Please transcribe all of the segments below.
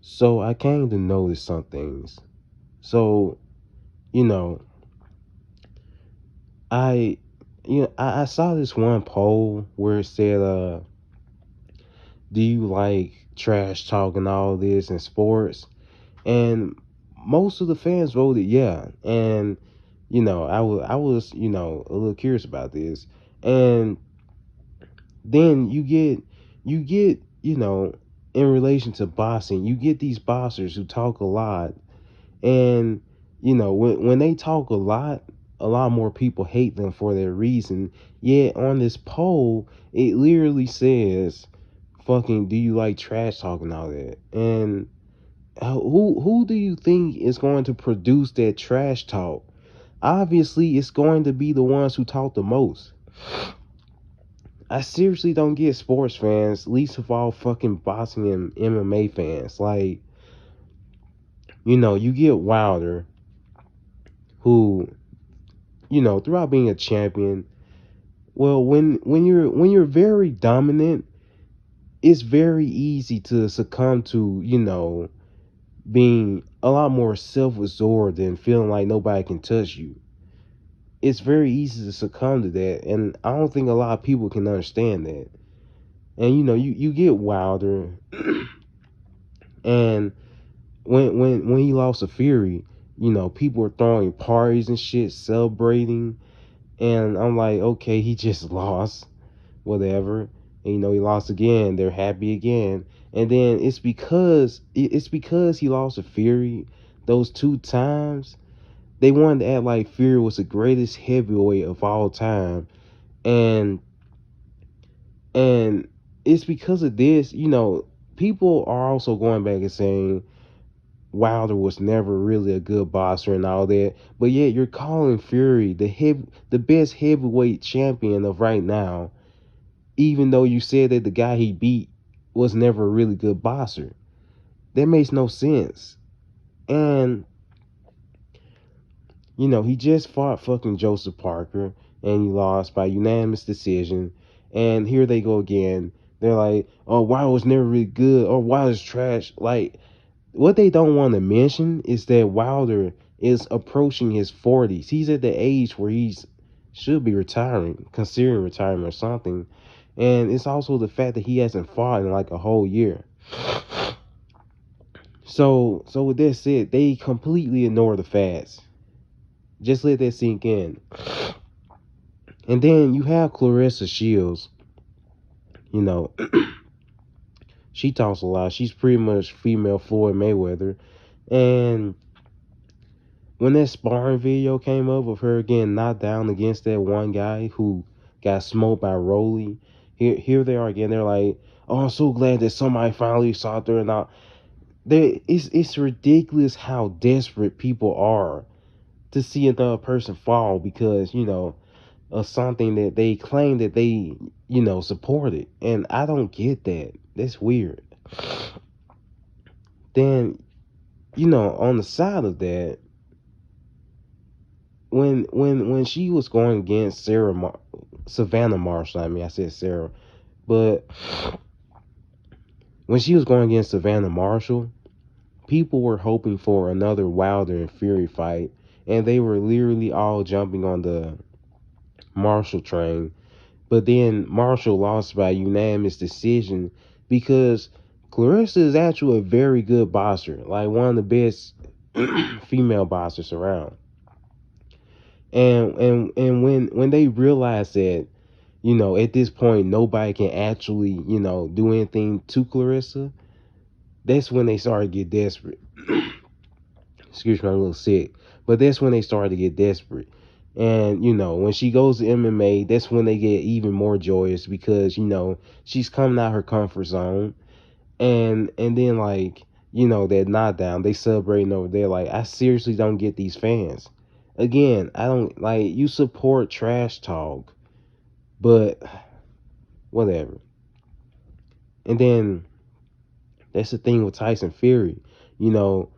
So I came to notice some things. So, you know, I I saw this one poll where it said, do you like trash talk and all this in sports? And most of the fans voted yeah. And, I was, a little curious about this. And then you get, in relation to boxing, you get these boxers who talk a lot. And when they talk a lot more people hate them for their reason. Yet on this poll, it literally says, "Fucking, do you like trash talking all that?" And who do you think is going to produce that trash talk? Obviously, it's going to be the ones who talk the most. I seriously don't get sports fans, least of all fucking boxing and MMA fans. Like, you get Wilder, who, throughout being a champion, well, when you're very dominant, it's very easy to succumb to, being a lot more self-absorbed and feeling like nobody can touch you. It's very easy to succumb to that, and I don't think a lot of people can understand that. And you get Wilder, and when he lost to Fury, people were throwing parties and shit, celebrating, and I'm like, okay, he just lost, whatever. And he lost again. They're happy again, and then it's because he lost to Fury those two times. They wanted to act like Fury was the greatest heavyweight of all time, and and it's because of this. People are also going back and saying Wilder was never really a good boxer and all that, but yet you're calling Fury the best heavyweight champion of right now, even though you said that the guy he beat was never a really good boxer. That makes no sense. And he just fought fucking Joseph Parker and he lost by unanimous decision. And here they go again. They're like, oh, Wilder was never really good, or Wilder's trash. Like, what they don't want to mention is that Wilder is approaching his 40s. He's at the age where he's should be retiring, considering retirement or something. And it's also the fact that he hasn't fought in like a whole year. So with that said, they completely ignore the facts. Just let that sink in. And then you have Clarissa Shields. You know, she talks a lot. She's pretty much female Floyd Mayweather. And when that sparring video came up of her getting knocked down against that one guy who got smoked by Rolly, here they are again. They're like, "Oh, I'm so glad that somebody finally saw through." And all. It's ridiculous how desperate people are to see another person fall because of something that they claim that they supported, and I don't get that. That's weird. Then on the side of that, when she was going against Savannah Marshall, I said Sarah, but when she was going against Savannah Marshall, people were hoping for another Wilder and Fury fight, and they were literally all jumping on the Marshall train. But then Marshall lost by unanimous decision because Clarissa is actually a very good boxer, like one of the best female boxers around. And when they realized that, at this point nobody can actually, do anything to Clarissa, that's when they started to get desperate. Excuse me, I'm a little sick. But that's when they started to get desperate. And when she goes to MMA, that's when they get even more joyous because she's coming out her comfort zone. And then, like, that knockdown, they celebrating over there. Like, I seriously don't get these fans. Again, I don't like, you support trash talk, but whatever. And then that's the thing with Tyson Fury. You know,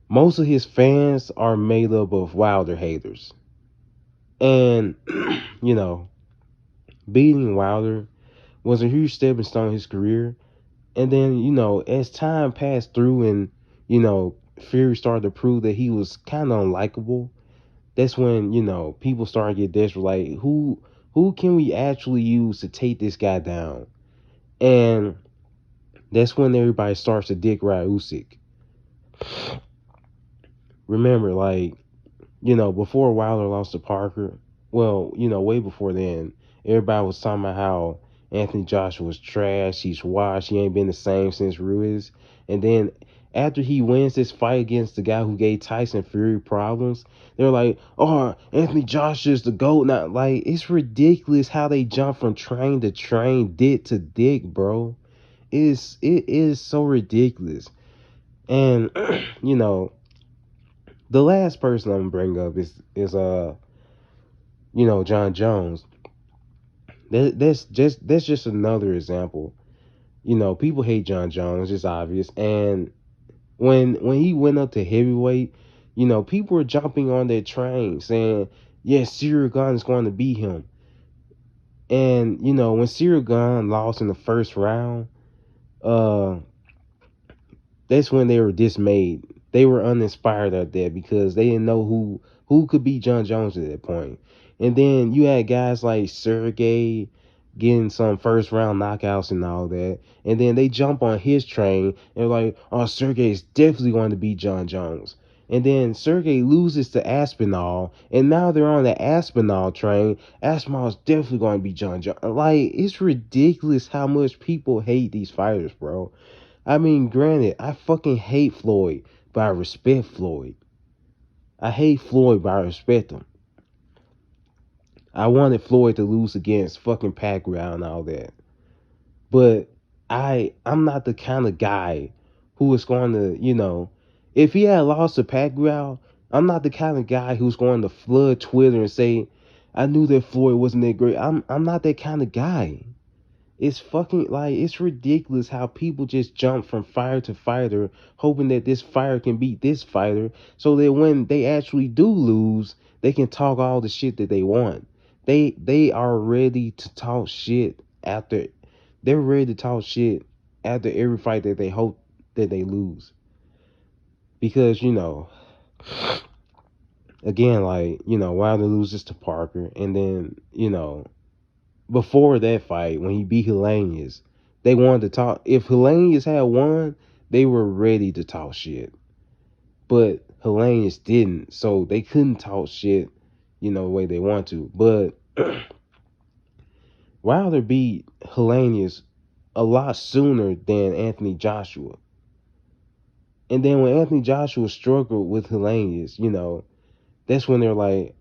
most of his fans are made up of Wilder haters. And, you know, beating Wilder was a huge stepping stone in his career. And then, as time passed through and, Fury started to prove that he was kind of unlikable, that's when, people started to get desperate. Like, who can we actually use to take this guy down? And that's when everybody starts to dick ride Usyk. Remember, like, before Wilder lost to Parker, well, way before then, everybody was talking about how Anthony Joshua was trash. He's washed. He ain't been the same since Ruiz. And then after he wins this fight against the guy who gave Tyson Fury problems, they're like, "Oh, Anthony Joshua's the GOAT now." Like, it's ridiculous how they jump from train to train, dick to dick, bro. It is so ridiculous. And you know, the last person I'm gonna bring up is John Jones. That's just another example. People hate John Jones, it's obvious. And when he went up to heavyweight, people were jumping on that train saying, "Yes, Cyril Gane is going to beat him." And when Cyril Gane lost in the first round, uh, that's when they were dismayed. They were uninspired out there because they didn't know who could beat John Jones at that point. And then you had guys like Sergey getting some first round knockouts and all that. And then they jump on his train and like, oh, Sergey is definitely going to beat John Jones. And then Sergey loses to Aspinall, and now they're on the Aspinall train. Aspinall is definitely going to beat John Jones. Like, it's ridiculous how much people hate these fighters, bro. I mean, granted, I fucking hate Floyd, but I respect Floyd. I hate Floyd, but I respect him. I wanted Floyd to lose against fucking Pacquiao and all that. But I'm not the kind of guy who is going to, if he had lost to Pacquiao, I'm not the kind of guy who's going to flood Twitter and say, I knew that Floyd wasn't that great. I'm not that kind of guy. It's fucking like it's ridiculous how people just jump from fighter to fighter, hoping that this fighter can beat this fighter, so that when they actually do lose, they can talk all the shit that they want. They are ready to talk shit after they're ready to talk shit after every fight that they hope that they lose. Because, again, like, Wilder loses to Parker, and then, before that fight, when he beat Helenius, they wanted to talk. If Helenius had won, they were ready to talk shit. But Helenius didn't, so they couldn't talk shit, the way they want to. But Wilder beat Helenius a lot sooner than Anthony Joshua. And then when Anthony Joshua struggled with Helenius, that's when they're like,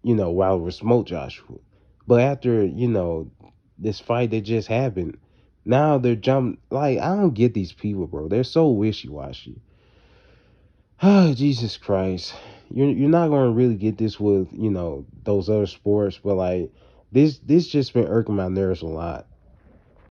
Wilder smoked Joshua. But after, this fight that just happened, now they're jumping. Like, I don't get these people, bro. They're so wishy washy. Oh, Jesus Christ. You're not gonna really get this with, those other sports, but like this just been irking my nerves a lot.